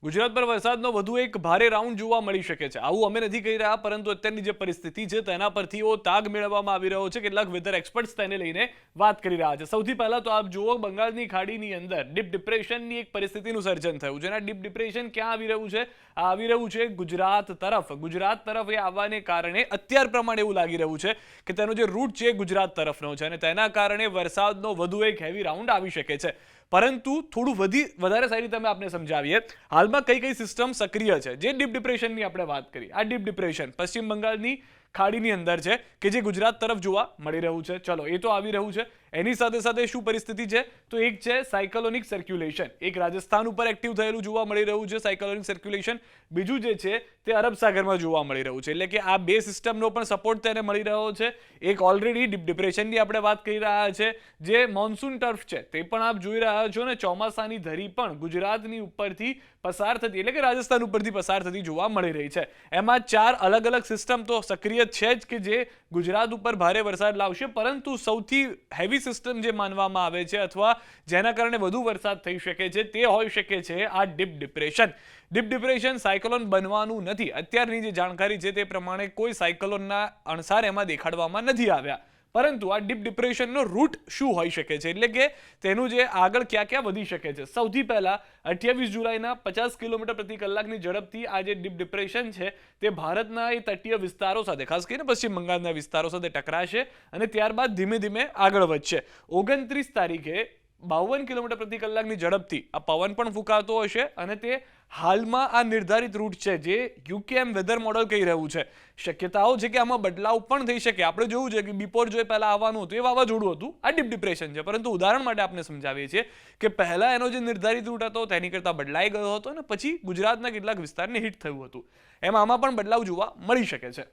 ગુજરાત પર વરસાદનો વધુ એક ભારે રાઉન્ડ જોવા મળી શકે છે. આવું અમે નથી કહી રહ્યા, પરંતુ અત્યારની જે પરિસ્થિતિ છે તેના પરથી તાગ મેળવવામાં આવી રહ્યો છે. કેટલાક વેધર એક્સપર્ટ્સ તેને લઈને વાત કરી રહ્યા છે. સૌથી પહેલા તો આપ જુઓ, બંગાળની ખાડીની અંદર ડીપ ડિપ્રેશનની એક પરિસ્થિતિનું સર્જન થયું. જેના ડીપ ડિપ્રેશન ક્યાં આવી રહ્યું છે? આવી રહ્યું છે ગુજરાત તરફ. ગુજરાત તરફ એ આવવાને કારણે અત્યાર પ્રમાણે એવું લાગી રહ્યું છે કે તેનો જે રૂટ છે ગુજરાત તરફનો છે, અને તેના કારણે વરસાદનો વધુ એક હેવી રાઉન્ડ આવી શકે છે. પરંતુ થોડું વધારે સારી રીતે અમે આપને સમજાવીએ. હાલમાં કઈ કઈ સિસ્ટમ સક્રિય છે. જે ડીપ ડિપ્રેશનની આપણે વાત કરી, આ ડીપ ડિપ્રેશન પશ્ચિમ બંગાળની ખાડીની અંદર છે કે જે ગુજરાત તરફ જોવા મળી રહ્યું છે. ચલો, એ તો આવી રહ્યું છે. એની સાથે સાથે શું પરિસ્થિતિ છે? તો એક છે સાયક્લોનિક સર્ક્યુલેશન. એક રાજસ્થાન ઉપર એક્ટિવ થયેલું જોવા મળી રહ્યું છે સાયક્લોનિક સર્ક્યુલેશન. બીજું જે છે તે અરબ સાગરમાં જોવા મળી રહ્યું છે. એટલે કે આ બે સિસ્ટમનો પણ સપોર્ટ તેને મળી રહ્યો છે. એક ઓલરેડી ડીપ ડિપ્રેશનની આપણે વાત કરી રહ્યા છે, જે મોન્સૂન ટર્ફ છે તે પણ આપ જોઈ રહ્યા છો ને. ચોમાસાની ધરી પણ ગુજરાતની ઉપરથી પસાર થતી, એટલે કે રાજસ્થાન ઉપરથી પસાર થતી જોવા મળી રહી છે. એમાં 4 અલગ અલગ સિસ્ટમ તો સક્રિય છે જ કે જે ગુજરાત ઉપર ભારે વરસાદ લાવશે. પરંતુ સૌથી હેવી સિસ્ટમ જે માનવામાં આવે છે અથવા જેના કારણે વધુ વરસાદ થઈ શકે છે તે હોઈ શકે છે આ deep depression. Deep depression cyclone બનવાનું નથી. અત્યારની જે જાણકારી છે તે પ્રમાણે કોઈ સાયક્લોનના અણસાર એમાં દેખાડવામાં નથી આવ્યા. પરંતુ આ ડીપ ડિપ્રેશનનો રૂટ શું હોઈ શકે છે, એટલે કે તેનું જે આગળ ક્યાં ક્યાં વધી શકે છે. સૌથી પહેલા 28 જુલાઈના 50 કિલોમીટર પ્રતિ કલાકની ઝડપથી આ જે ડીપ ડિપ્રેશન છે તે ભારતના એ તટીય વિસ્તારો સાથે, ખાસ કરીને પશ્ચિમ બંગાળના વિસ્તારો સાથે ટકરાશે અને ત્યારબાદ ધીમે ધીમે આગળ વધશે. 29 તારીખે 52 કિલોમીટર પ્રતિ કલાકની ઝડપથી આ પવન પણ ફૂંકાતો હશે અને તે હાલમાં આ નિર્ધારિત રૂટ છે જે યુકેએમ વેધર મોડલ કહી રહ્યું છે. શક્યતાઓ છે કે આમાં બદલાવ પણ થઈ શકે. આપણે જોયું છે કે બિપોર જો પહેલા આવવાનું હતું એ વાવાઝોડું હતું, આ ડીપ ડિપ્રેશન છે. પરંતુ ઉદાહરણ માટે આપણે સમજાવીએ છીએ કે પહેલા એનો જે નિર્ધારિત રૂટ હતો તેની કરતાં બદલાઈ ગયો હતો અને પછી ગુજરાતના કેટલાક વિસ્તારને હિટ થયું હતું. એમાં આમાં પણ બદલાવ જોવા મળી શકે છે.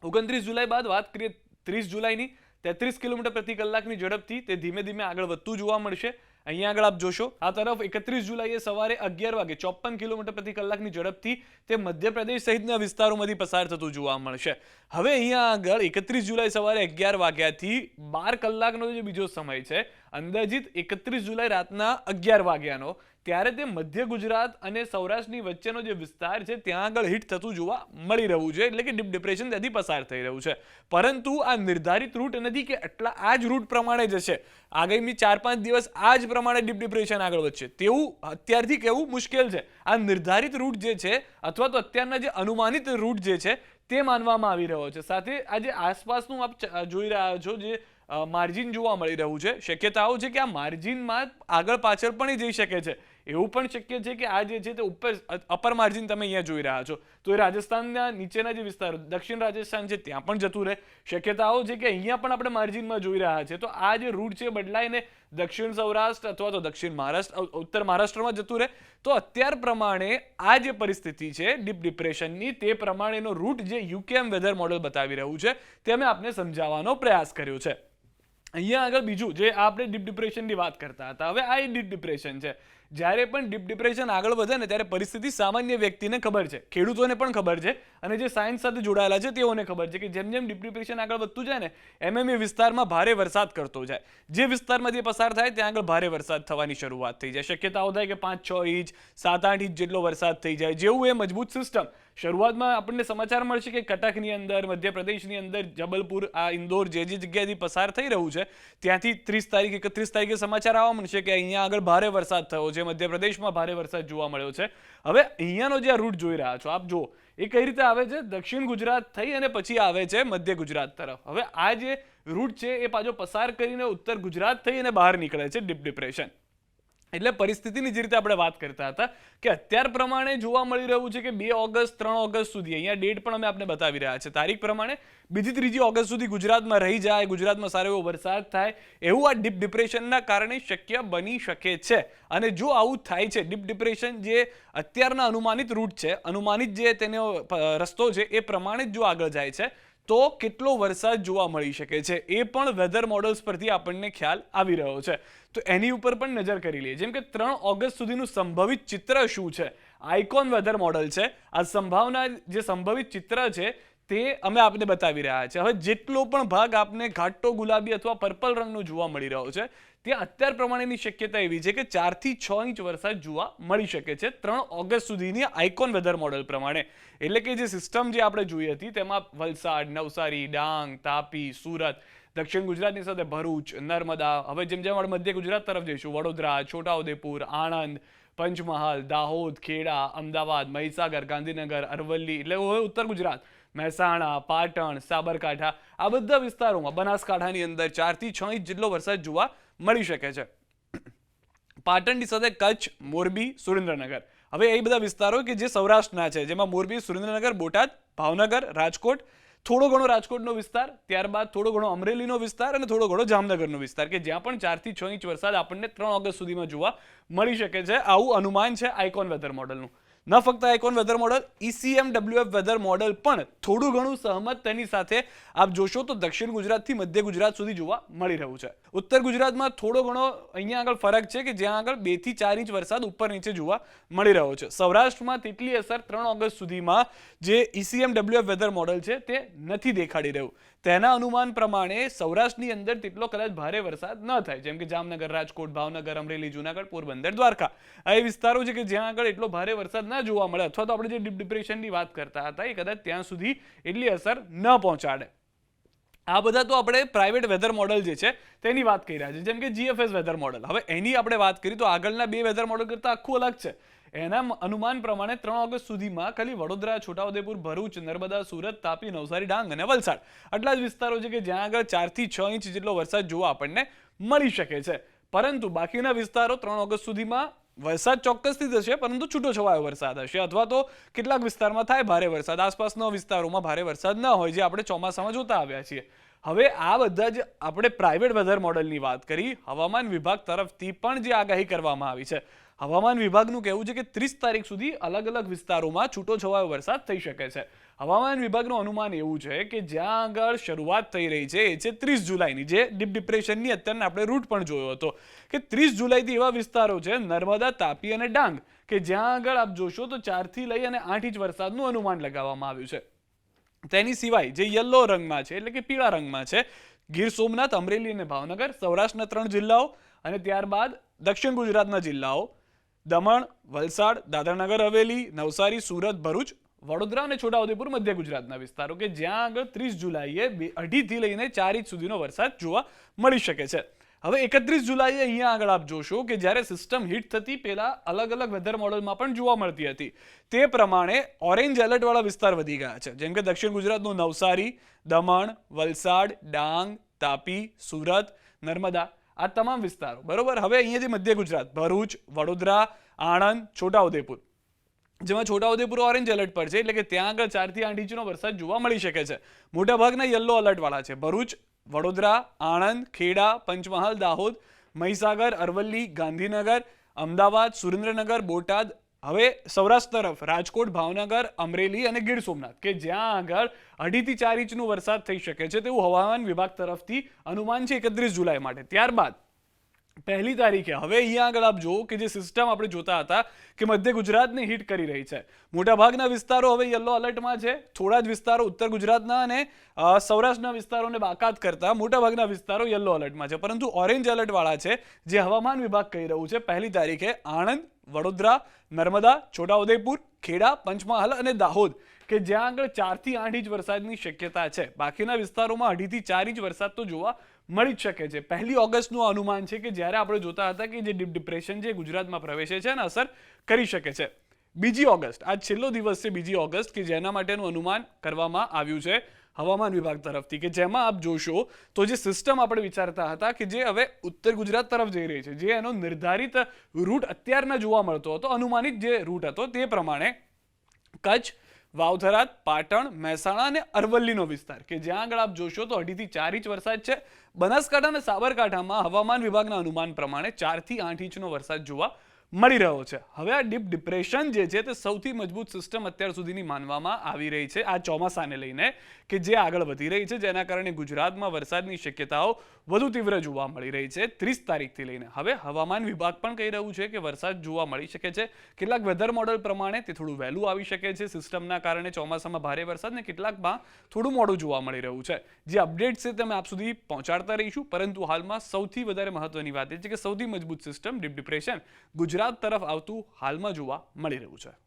29 જુલાઈ બાદ વાત કરીએ 30 જુલાઈની, 33 કિલોમીટર પ્રતિ કલાકની ઝડપથી તે ધીમે ધીમે આગળ વધતું જોવા મળશે. અહીંયા આગળ આપ જોશો આ તરફ 31 જુલાઈએ સવારે 11 વાગે 54 કિલોમીટર પ્રતિ કલાકની ઝડપથી તે મધ્યપ્રદેશ સહિતના વિસ્તારોમાંથી પસાર થતું જોવા મળશે. હવે અહીંયા આગળ 31 જુલાઈ સવારે 11 વાગ્યાથી 12 કલાકનો જે બીજો સમય છે, અંદાજિત 31 જુલાઈ રાતના 11 વાગ્યાનો, ત્યારે તે મધ્ય ગુજરાત અને સૌરાષ્ટ્રની વચ્ચેનો જે વિસ્તાર છે ત્યાં આગળ હિટ થતું જોવા મળી રહ્યું છે. એટલે કે ડીપ ડિપ્રેશન ત્યાંથી પસાર થઈ રહ્યું છે. પરંતુ આ નિર્ધારિત રૂટ નથી કે એટલા આ જ રૂટ પ્રમાણે જશે. આગામી 4-5 દિવસ આ જ પ્રમાણે ડીપ ડિપ્રેશન આગળ વધશે તેવું અત્યારથી કહેવું મુશ્કેલ છે. આ નિર્ધારિત રૂટ જે છે અથવા તો અત્યારના જે અનુમાનિત રૂટ જે છે તે માનવામાં આવી રહ્યો છે. સાથે આ જે આસપાસનું આપ જોઈ રહ્યા છો જે માર્જિન જોવા મળી રહ્યું છે, શક્યતાઓ છે કે આ માર્જિનમાં આગળ પાછળ પણ જઈ શકે છે. એવું પણ શક્ય છે કે આ જે છે તે ઉપર અપર માર્જિન તમે અહીંયા જોઈ રહ્યા છો તો એ રાજસ્થાનના નીચેના જે વિસ્તારો, દક્ષિણ રાજસ્થાન છે ત્યાં પણ જતું રહે. શક્યતાઓ છે કે અહીંયા પણ આપણે માર્જિનમાં જોઈ રહ્યા છે તો આ જે રૂટ છે બદલાઈને દક્ષિણ સૌરાષ્ટ્ર અથવા તો દક્ષિણ મહારાષ્ટ્ર, ઉત્તર મહારાષ્ટ્રમાં જતું રહે. તો અત્યાર પ્રમાણે આ જે પરિસ્થિતિ છે ડીપ ડિપ્રેશનની, તે પ્રમાણેનો રૂટ જે યુકેએમ વેધર મોડલ બતાવી રહ્યું છે તે અમે આપને સમજાવવાનો પ્રયાસ કર્યો છે. અહીંયા આગળ બીજું જે આપણે ડીપ ડિપ્રેશનની વાત કરતા હતા, હવે આ ડીપ ડિપ્રેશન છે. જ્યારે પણ ડીપ ડિપ્રેશન આગળ વધે ને ત્યારે પરિસ્થિતિ સામાન્ય વ્યક્તિને ખબર છે, ખેડૂતોને પણ ખબર છે અને જે સાયન્સ સાથે જોડાયેલા છે તેઓને ખબર છે કે જેમ જેમ ડીપ ડિપ્રેશન આગળ વધતું જાય ને એમ એ વિસ્તારમાં ભારે વરસાદ કરતો જાય. જે વિસ્તારમાંથી પસાર થાય ત્યાં આગળ ભારે વરસાદ થવાની શરૂઆત થઈ જાય. શક્યતાઓ થાય કે 5-6 ઇંચ, 7-8 ઇંચ જેટલો વરસાદ થઈ જાય. જેવું એ મજબૂત સિસ્ટમ, શરૂઆતમાં આપણને સમાચાર મળશે કે કટકની અંદર, મધ્યપ્રદેશની અંદર, જબલપુર, આ ઇન્દોર જે જગ્યાએથી પસાર થઈ રહ્યું છે ત્યાંથી 30 તારીખ 31 તારીખે સમાચાર આવવા મળશે કે અહીંયા આગળ ભારે વરસાદ થયો છે, મધ્યપ્રદેશમાં ભારે વરસાદ જોવા મળ્યો છે. હવે અહીંયાનો જે આ રૂટ જોઈ રહ્યા છો આપ જુઓ, એ કઈ રીતે આવે છે? દક્ષિણ ગુજરાત થઈ અને પછી આવે છે મધ્ય ગુજરાત તરફ. હવે આ જે રૂટ છે એ પાછો પસાર કરીને ઉત્તર ગુજરાત થઈ અને બહાર નીકળે છે ડીપ ડિપ્રેશન. એટલે પરિસ્થિતિની જે રીતે આપણે વાત કરતા હતા કે અત્યાર પ્રમાણે જોવા મળી રહ્યું છે કે 2 ઓગસ્ટ 3 ઓગસ્ટ સુધી, અહીંયા ડેટ પણ અમે આપને બતાવી રહ્યા છે, તારીખ પ્રમાણે 2-3 ઓગસ્ટ સુધી ગુજરાતમાં રહી જાય, ગુજરાતમાં સારો એવો વરસાદ થાય એવું આ ડીપ ડિપ્રેશનના કારણે શક્ય બની શકે છે. અને જો આવું થાય છે, ડીપ ડિપ્રેશન જે અત્યારના અનુમાનિત રૂટ છે, અનુમાનિત જે તેનો રસ્તો છે એ પ્રમાણે જ જો આગળ જાય છે તો કેટલો વરસાદ જોવા મળી શકે છે એ પણ વેધર મોડલ્સ પરથી આપણને ખ્યાલ આવી રહ્યો છે. તો એની ઉપર પણ નજર કરી લઈએ. જેમ કે 3 ઓગસ્ટ સુધીનું સંભવિત ચિત્ર શું છે? આઇકોન વેધર મોડલ છે. આ સંભાવના જે સંભવિત ચિત્ર છે તે અમે આપને બતાવી રહ્યા છે. હવે જેટલો પણ ભાગ આપને ઘાટો ગુલાબી અથવા પર્પલ રંગનો જોવા મળી રહ્યો છે, ત્યાં અત્યાર પ્રમાણેની શક્યતા એવી છે કે 4 થી 6 ઇંચ વરસાદ જોવા મળી શકે છે 3 ઓગસ્ટ સુધીની આઇકોન વેધર મોડેલ પ્રમાણે. એટલે કે જે સિસ્ટમ જે આપણે જોઈ હતી તેમાં વલસાડ, નવસારી, ડાંગ, તાપી, સુરત, દક્ષિણ ગુજરાતની સાથે ભરૂચ, નર્મદા, હવે જેમ જેમ આપણે મધ્ય ગુજરાત તરફ જઈશું, વડોદરા, છોટાઉદેપુર, આણંદ, પંચમહાલ, દાહોદ, ખેડા, અમદાવાદ, મહીસાગર, ગાંધીનગર, અરવલ્લી, એટલે હવે ઉત્તર ગુજરાત, મહેસાણા, પાટણ, સાબરકાંઠા, આ બધા વિસ્તારોમાં, બનાસકાંઠાની અંદર 4 થી 6 ઇંચ જેટલો વરસાદ જોવા મળી શકે છે. પાટણની સાથે કચ્છ, મોરબી, સુરેન્દ્રનગર, હવે એ બધા વિસ્તારો કે જે સૌરાષ્ટ્રના છે, જેમાં મોરબી, સુરેન્દ્રનગર, બોટાદ, ભાવનગર, રાજકોટ, થોડો ઘણો રાજકોટનો વિસ્તાર, ત્યારબાદ થોડો ઘણો અમરેલીનો વિસ્તાર અને થોડો ઘણો જામનગરનો વિસ્તાર, કે જ્યાં પણ 4 થી 6 ઇંચ વરસાદ આપણને 3 ઓગસ્ટ સુધીમાં જોવા મળી શકે છે. આવું અનુમાન છે આઇકોન વેધર મોડલનું. ન ફક્ત icon weather model, ECMWF weather model પણ થોડું ઘણું સહમત તેની સાથે આપ જોશો તો દક્ષિણ ગુજરાતથી મધ્ય ગુજરાત સુધી જોવા મળી રહ્યું છે. ઉત્તર ગુજરાતમાં થોડો ઘણો અહીંયા આગળ ફરક છે કે જ્યાં આગળ 2 થી 4 ઇંચ વરસાદ ઉપર નીચે જોવા મળી રહ્યો છે. સૌરાષ્ટ્રમાં તેટલી અસર 3 ઓગસ્ટ સુધીમાં જે ECMWF વેધર મોડલ છે તે નથી દેખાડી રહ્યું. તેના અનુમાન પ્રમાણે સૌરાષ્ટ્રની અંદર તેટલો કદાચ ભારે વરસાદ ન થાય, જેમ કે જામનગર, રાજકોટ, ભાવનગર, અમરેલી, જુનાગઢ, પોરબંદર, દ્વારકા, આ એ વિસ્તારો છે કે જ્યાં આગળ એટલો ભારે વરસાદ ન જોવા મળે, અથવા તો આપણે જે ડીપ ડિપ્રેશનની વાત કરતા હતા એ કદાચ ત્યાં સુધી એટલી અસર ન પહોંચાડે. આ બધા તો આપણે પ્રાઇવેટ વેધર મોડલ જે છે તેની વાત કરી રહ્યા છે, જેમ કે GFS વેધર મોડલ. હવે એની આપણે વાત કરી તો આગળના 2 વેધર મોડલ કરતાં આખું અલગ છે. એના અનુમાન પ્રમાણે 3 ઓગસ્ટ સુધીમાં ખાલી વડોદરા, છોટાઉદેપુર, ભરૂચ, નર્મદા, સુરત, તાપી, નવસારી, ડાંગ અને વલસાડ, આટલા જ વિસ્તારો છે કે જ્યાં આગળ 4 થી 6 ઇંચ જેટલો વરસાદ જોવા આપણને મળી શકે છે. પરંતુ બાકીના વિસ્તારો 3 ઓગસ્ટ સુધીમાં વરસાદ ચોક્કસથી થશે, પરંતુ છૂટો છવાયો વરસાદ હશે, અથવા તો કેટલાક વિસ્તારમાં થાય ભારે વરસાદ, આસપાસના વિસ્તારોમાં ભારે વરસાદ ન હોય, જે આપણે ચોમાસામાં જોતા આવ્યા છીએ. હવે આ બધા જ આપણે પ્રાઇવેટ વેધર મોડલની વાત કરી, હવામાન વિભાગ તરફથી પણ જે આગાહી કરવામાં આવી છે, હવામાન વિભાગનું કહેવું છે કે 30 તારીખ સુધી અલગ અલગ વિસ્તારોમાં છૂટો છવાયો વરસાદ થઈ શકે છે. હવામાન વિભાગનું અનુમાન એવું છે કે જ્યાં આગળ શરૂઆત થઈ રહી છે એ છે 30 જુલાઈની, જે ડીપ ડિપ્રેશનની અત્યારના આપણે રૂટ પણ જોયો હતો કે 30 જુલાઈથી એવા વિસ્તારો છે નર્મદા, તાપી અને ડાંગ કે જ્યાં આગળ આપ જોશો તો 4 થી લઈ અને 8 ઇંચ વરસાદનું અનુમાન લગાવવામાં આવ્યું છે. તેની સિવાય જે યલો રંગમાં છે, એટલે કે પીળા રંગમાં છે, ગીર સોમનાથ, અમરેલી અને ભાવનગર, સૌરાષ્ટ્રના 3 જિલ્લાઓ અને ત્યારબાદ દક્ષિણ ગુજરાતના જિલ્લાઓ દમણ, વલસાડ, દાદરાનગર હવેલી, નવસારી, સુરત, ભરૂચ, વડોદરા અને છોટાઉદેપુર મધ્ય ગુજરાતના વિસ્તારો કે જ્યાં આગળ 30 જુલાઈએ 2.5 થી લઈને 4 ઇંચ સુધીનો વરસાદ જોવા મળી શકે છે. હવે 31 જુલાઈએ અહીંયા આગળ આપ જોશો કે જ્યારે સિસ્ટમ હિટ થતી પહેલા અલગ અલગ વેધર મોડલમાં પણ જોવા મળતી હતી, તે પ્રમાણે ઓરેન્જ એલર્ટ વાળા વિસ્તાર વધી ગયા છે, જેમ કે દક્ષિણ ગુજરાતનું નવસારી, દમણ, વલસાડ, ડાંગ, તાપી, સુરત, નર્મદા, આ તમામ વિસ્તારો, બરોબર. હવે અહીંયાથી મધ્ય ગુજરાત, ભરૂચ, વડોદરા, આણંદ, છોટાઉદેપુર, જેમાં છોટાઉદેપુર ઓરેન્જ એલર્ટ પર છે, એટલે કે ત્યાં આગળ 4 થી 8 ઇંચનો વરસાદ જોવા મળી શકે છે. મોટાભાગના યલો એલર્ટ વાળા છે ભરૂચ, વડોદરા, આણંદ, ખેડા, પંચમહાલ, દાહોદ, મહીસાગર, અરવલ્લી, ગાંધીનગર, અમદાવાદ, સુરેન્દ્રનગર, બોટાદ, હવે સૌરાષ્ટ્ર તરફ રાજકોટ, ભાવનગર, અમરેલી અને ગીર સોમનાથ કે જ્યાં આગળ 2.5 થી 4 ઇંચનો વરસાદ થઈ શકે છે તેવું હવામાન વિભાગ તરફથી અનુમાન છે 31 જુલાઈ માટે. ત્યારબાદ 1 તારીખે હવે અહીંયા આગળ આપ જુઓ કે જે સિસ્ટમ આપણે જોતા હતા કે મધ્ય ગુજરાતને હિટ કરી રહી છે, મોટાભાગના વિસ્તારો હવે યલો એલર્ટમાં છે, થોડા જ વિસ્તારો ઉત્તર ગુજરાતના અને સૌરાષ્ટ્રના વિસ્તારોને બાકાત કરતા મોટાભાગના વિસ્તારો યલો એલર્ટમાં છે, પરંતુ ઓરેન્જ એલર્ટ વાળા છે જે હવામાન વિભાગ કહી રહ્યું છે 1 તારીખે આણંદ, વડોદરા, નર્મદા, છોટાઉદેપુર, ખેડા, પંચમહાલ અને દાહોદ કે જ્યાં આગળ 4 થી 8 ઇંચ વરસાદની શક્યતા છે. બાકીના વિસ્તારોમાં 2.5 થી 4 ઇંચ વરસાદ તો જોવા મળી જ શકે છે. 1 ઓગસ્ટનું અનુમાન છે કે જ્યારે આપણે જોતા હતા કે જે ડીપ ડિપ્રેશન જે ગુજરાતમાં પ્રવેશે છે અને અસર કરી શકે છે. 2 ઓગસ્ટ આજ છેલ્લો દિવસ છે, 2 ઓગસ્ટ કે જેના માટેનું અનુમાન કરવામાં આવ્યું છે હવામાન વિભાગ તરફથી, કે જેમાં આપ જોશો તો જે સિસ્ટમ આપણે વિચારતા હતા કે જે હવે ઉત્તર ગુજરાત તરફ જઈ રહી છે, જે એનો નિર્ધારિત રૂટ અત્યારના જોવા મળતો હતો, અનુમાનિત જે રૂટ હતો તે પ્રમાણે કચ્છ, વાવથરાદ, પાટણ, મહેસાણા અને અરવલ્લીનો વિસ્તાર કે જ્યાં આગળ આપ જોશો તો 2.5 થી 4 ઇંચ વરસાદ છે. બનાસકાંઠા અને સાબરકાંઠામાં હવામાન વિભાગના અનુમાન પ્રમાણે 4 થી 8 ઇંચનો વરસાદ જોવા મળી રહ્યો છે. હવે આ ડીપ ડિપ્રેશન જે છે તે સૌથી મજબૂત સિસ્ટમ અત્યાર સુધીની માનવામાં આવી રહી છે આ ચોમાસાને લઈને, કે જે આગળ વધી રહી છે, જેના કારણે ગુજરાતમાં વરસાદની શક્યતાઓ વધુ તીવ્ર જોવા મળી રહી છે 30 તારીખથી લઈને. હવે હવામાન વિભાગ પણ કહી રહ્યું છે કે વરસાદ જોવા મળી શકે છે. કેટલાક વેધર મોડલ પ્રમાણે તે થોડું વહેલું આવી શકે છે સિસ્ટમના કારણે ચોમાસામાં ભારે વરસાદ, ને કેટલાકમાં થોડું મોડું જોવા મળી રહ્યું છે. જે અપડેટ છે તે અમે આપ સુધી પહોંચાડતા રહીશું, પરંતુ હાલમાં સૌથી વધારે મહત્વની વાત એ છે કે સૌથી મજબૂત સિસ્ટમ ડીપ ડિપ્રેશન ગુજરાત તરફ આવતું હાલમાં જોવા મળી રહ્યું છે.